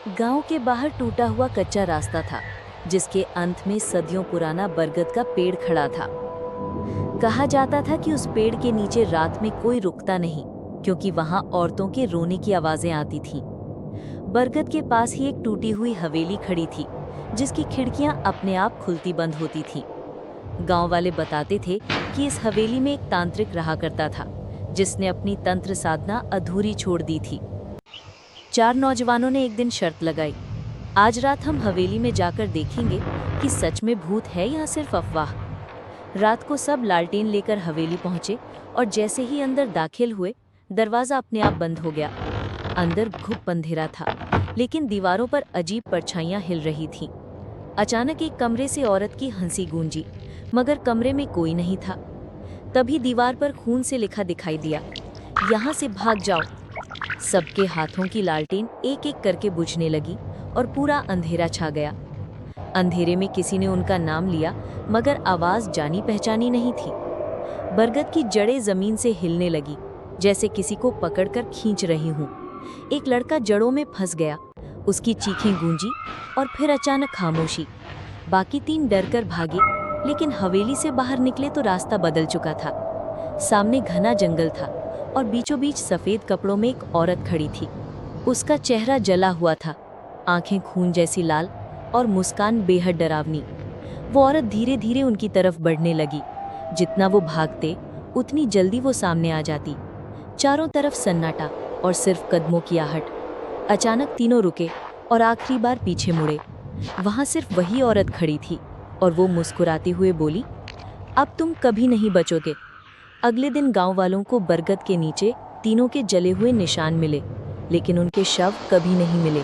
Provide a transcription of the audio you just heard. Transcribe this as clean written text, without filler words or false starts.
गांव के बाहर टूटा हुआ कच्चा रास्ता था, जिसके अंत में सदियों पुराना बरगद का पेड़ खड़ा था। कहा जाता था कि उस पेड़ के नीचे रात में कोई रुकता नहीं, क्योंकि वहां औरतों के रोने की आवाजें आती थीं। बरगद के पास ही एक टूटी हुई हवेली खड़ी थी, जिसकी खिड़कियां अपने आप खुलती बंद होती थीं। गांव वाले बताते थे कि इस हवेली में एक तांत्रिक रहा करता था, जिसने अपनी तंत्र साधना अधूरी छोड़ दी थी। चार नौजवानों ने एक दिन शर्त लगाई, आज रात हम हवेली में जाकर देखेंगे कि सच में भूत है या सिर्फ अफवाह। रात को सब लालटेन लेकर हवेली पहुंचे और जैसे ही अंदर दाखिल हुए, दरवाजा अपने आप बंद हो गया। अंदर घुप अंधेरा था, लेकिन दीवारों पर अजीब परछाइयां हिल रही थीं। अचानक एक कमरे से औरत की हंसी गूंजी, मगर कमरे में कोई नहीं था। तभी दीवार पर खून से लिखा दिखाई दिया, यहाँ से भाग जाओ। सबके हाथों की लालटेन एक एक करके बुझने लगी और पूरा अंधेरा छा गया। अंधेरे में किसी ने उनका नाम लिया, मगर आवाज जानी पहचानी नहीं थी। बरगद की जड़ें जमीन से हिलने लगी, जैसे किसी को पकड़कर खींच रही हूं। एक लड़का जड़ों में फंस गया, उसकी चीखें गूंजी और फिर अचानक खामोशी। बाकी तीन डरकर भागे, लेकिन हवेली से बाहर निकले तो रास्ता बदल चुका था। सामने घना जंगल था और बीचों बीच सफेद कपड़ों में एक औरत खड़ी थी। उसका चेहरा जला हुआ था, आंखें खून जैसी लाल और मुस्कान बेहद डरावनी। वो औरत धीरे धीरे उनकी तरफ बढ़ने लगी। जितना वो भागते, उतनी जल्दी वो सामने आ जाती। चारों तरफ सन्नाटा और सिर्फ कदमों की आहट। अचानक तीनों रुके और आखिरी बार पीछे मुड़े। वहां सिर्फ वही औरत खड़ी थी और वो मुस्कुराते हुए बोली, अब तुम कभी नहीं बचोगे। अगले दिन गांव वालों को बरगद के नीचे तीनों के जले हुए निशान मिले, लेकिन उनके शव कभी नहीं मिले।